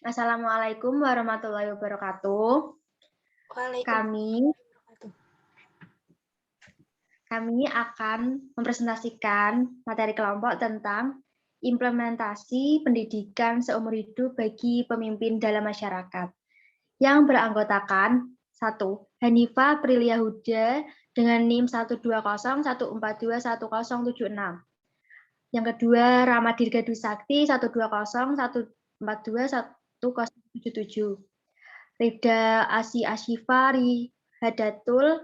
Assalamualaikum warahmatullahi wabarakatuh. Kami akan mempresentasikan materi kelompok tentang implementasi pendidikan seumur hidup bagi pemimpin dalam masyarakat yang beranggotakan 1. Hanifah Prilia Huda dengan NIM 12014211076. Yang kedua, Ramadhir Gadu Sakti 12014211077. Rida Asi Asyifa Rihadatul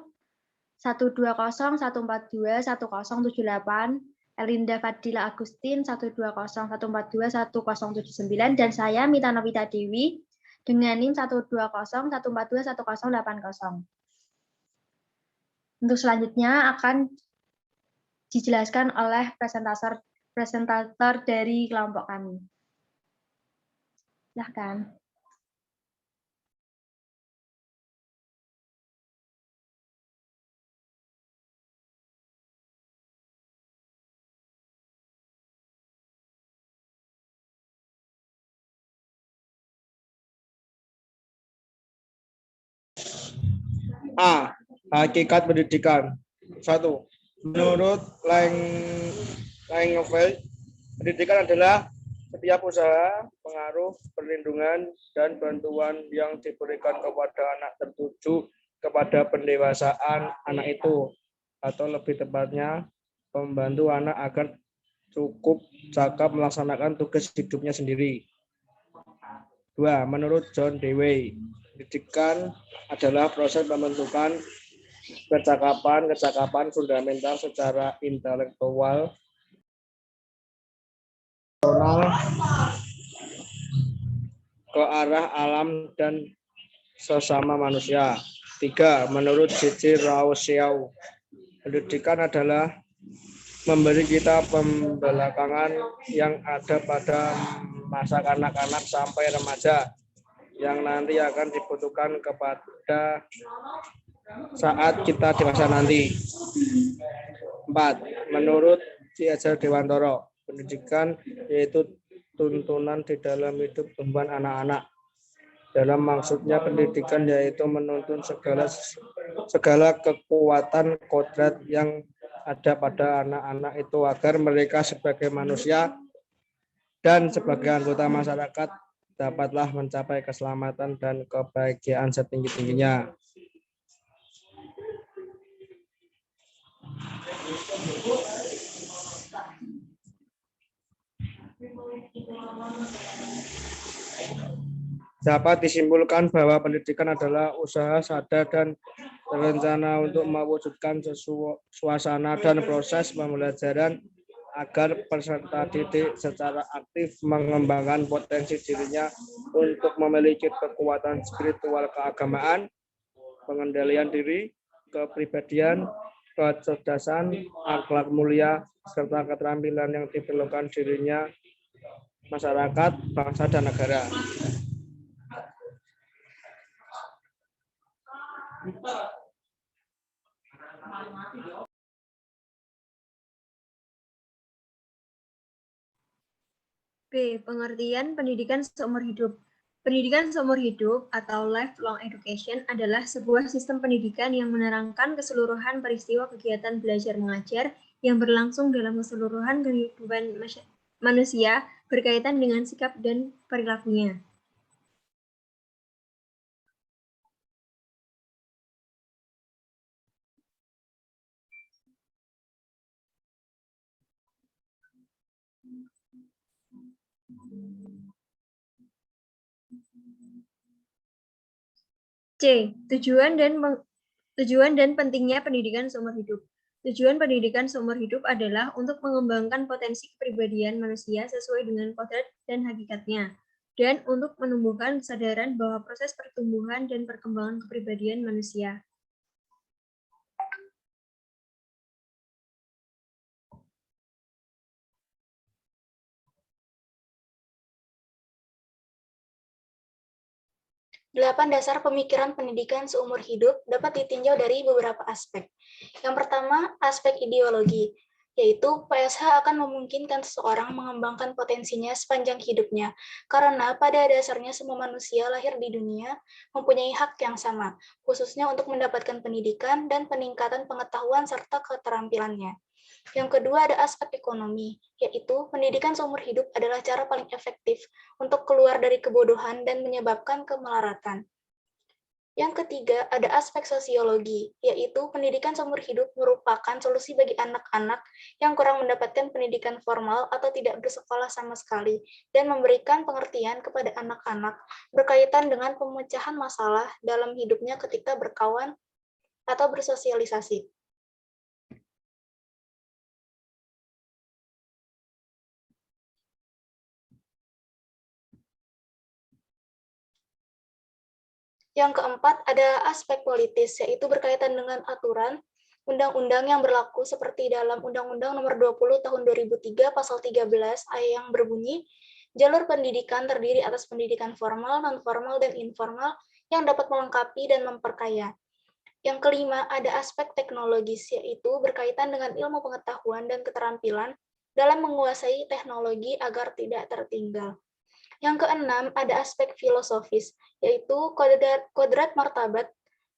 12014211078, Elinda Fadila Agustin 12014211079, dan saya Mita Novita Dewi dengan NIM 12014211080. Untuk selanjutnya akan dijelaskan oleh presentator dari kelompok kami. Silakan. A. Hakikat pendidikan. 1. Menurut Langeveld, pendidikan adalah setiap usaha, pengaruh, perlindungan, dan bantuan yang diberikan kepada anak tertuju kepada pendewasaan anak itu, atau lebih tepatnya membantu anak agar cukup cakap melaksanakan tugas hidupnya sendiri. 2. Menurut John Dewey, pendidikan adalah proses pembentukan kecakapan fundamental secara intelektual, ke arah alam dan sesama manusia. 3. Menurut Cici Rao Xiao, pendidikan adalah memberi kita pembelakangan yang ada pada masa kanak-kanak sampai remaja, yang nanti akan dibutuhkan kepada saat kita dewasa nanti. 4. Menurut Ki Hajar Dewantara, pendidikan yaitu tuntunan di dalam hidup tumbuhan anak-anak. Dalam maksudnya pendidikan yaitu menuntun segala kekuatan kodrat yang ada pada anak-anak itu agar mereka sebagai manusia dan sebagai anggota masyarakat dapatlah mencapai keselamatan dan kebahagiaan setinggi-tingginya. Dapat disimpulkan bahwa pendidikan adalah usaha sadar dan terencana untuk mewujudkan suasana dan proses pembelajaran agar peserta didik secara aktif mengembangkan potensi dirinya untuk memiliki kekuatan spiritual keagamaan, pengendalian diri, kepribadian, kecerdasan, akhlak mulia, serta keterampilan yang diperlukan dirinya, masyarakat, bangsa, dan negara. B. Pengertian pendidikan seumur hidup. Pendidikan seumur hidup atau lifelong education adalah sebuah sistem pendidikan yang menerangkan keseluruhan peristiwa kegiatan belajar mengajar yang berlangsung dalam keseluruhan kehidupan manusia berkaitan dengan sikap dan perilakunya. C. Tujuan dan pentingnya pendidikan seumur hidup. Tujuan pendidikan seumur hidup adalah untuk mengembangkan potensi kepribadian manusia sesuai dengan kodrat dan hakikatnya, dan untuk menumbuhkan kesadaran bahwa proses pertumbuhan dan perkembangan kepribadian manusia. Delapan dasar pemikiran pendidikan seumur hidup dapat ditinjau dari beberapa aspek. Yang pertama, aspek ideologi. yaitu PSH akan memungkinkan seseorang mengembangkan potensinya sepanjang hidupnya, karena pada dasarnya semua manusia lahir di dunia mempunyai hak yang sama, khususnya untuk mendapatkan pendidikan dan peningkatan pengetahuan serta keterampilannya. Yang kedua ada aspek ekonomi, yaitu pendidikan seumur hidup adalah cara paling efektif untuk keluar dari kebodohan dan menyebabkan kemelaratan. Yang ketiga, ada aspek sosiologi, yaitu pendidikan seumur hidup merupakan solusi bagi anak-anak yang kurang mendapatkan pendidikan formal atau tidak bersekolah sama sekali, dan memberikan pengertian kepada anak-anak berkaitan dengan pemecahan masalah dalam hidupnya ketika berkawan atau bersosialisasi. Yang keempat, ada aspek politis, yaitu berkaitan dengan aturan undang-undang yang berlaku seperti dalam Undang-Undang Nomor 20 Tahun 2003 Pasal 13 yang berbunyi, jalur pendidikan terdiri atas pendidikan formal, non-formal, dan informal yang dapat melengkapi dan memperkaya. Yang kelima, ada aspek teknologis, yaitu berkaitan dengan ilmu pengetahuan dan keterampilan dalam menguasai teknologi agar tidak tertinggal. Yang keenam, ada aspek filosofis, yaitu kodrat martabat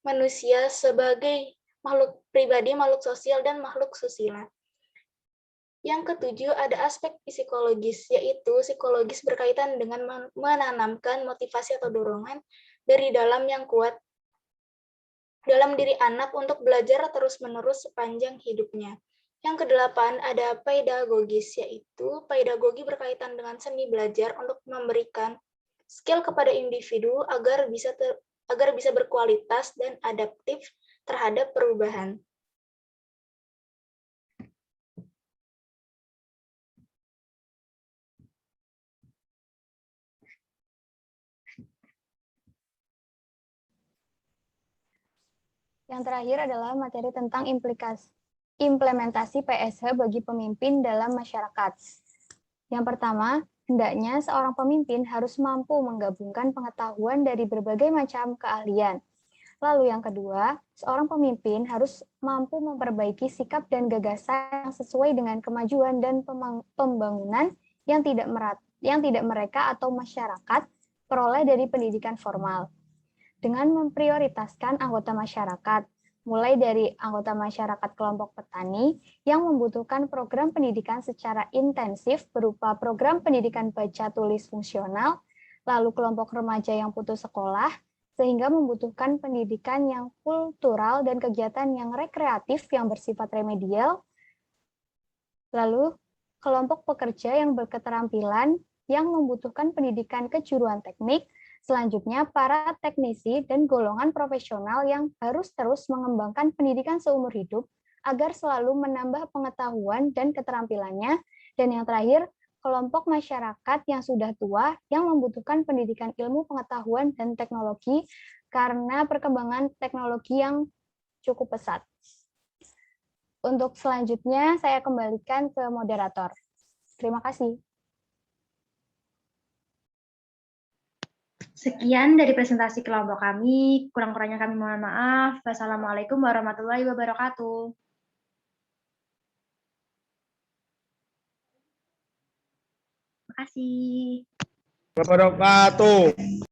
manusia sebagai makhluk pribadi, makhluk sosial, dan makhluk susila. Yang ketujuh, ada aspek psikologis, yaitu psikologis berkaitan dengan menanamkan motivasi atau dorongan dari dalam yang kuat dalam diri anak untuk belajar terus-menerus sepanjang hidupnya. Yang kedelapan, ada pedagogis, yaitu pedagogi berkaitan dengan seni belajar untuk memberikan skill kepada individu agar bisa berkualitas dan adaptif terhadap perubahan. Yang terakhir adalah materi tentang implementasi PSH bagi pemimpin dalam masyarakat. Yang pertama, hendaknya seorang pemimpin harus mampu menggabungkan pengetahuan dari berbagai macam keahlian. Lalu yang kedua, seorang pemimpin harus mampu memperbaiki sikap dan gagasan yang sesuai dengan kemajuan dan pembangunan yang tidak mereka atau masyarakat peroleh dari pendidikan formal. Dengan memprioritaskan anggota masyarakat, mulai dari anggota masyarakat kelompok petani yang membutuhkan program pendidikan secara intensif berupa program pendidikan baca tulis fungsional, lalu kelompok remaja yang putus sekolah, sehingga membutuhkan pendidikan yang kultural dan kegiatan yang rekreatif yang bersifat remedial, lalu kelompok pekerja yang berketerampilan yang membutuhkan pendidikan kejuruan teknik. Selanjutnya, para teknisi dan golongan profesional yang harus terus mengembangkan pendidikan seumur hidup agar selalu menambah pengetahuan dan keterampilannya. Dan yang terakhir, kelompok masyarakat yang sudah tua yang membutuhkan pendidikan ilmu pengetahuan dan teknologi karena perkembangan teknologi yang cukup pesat. Untuk selanjutnya, saya kembalikan ke moderator. Terima kasih. Sekian dari presentasi kelompok kami. Kurang-kurangnya kami mohon maaf. Wassalamualaikum warahmatullahi wabarakatuh. Terima kasih. Wabarakatuh.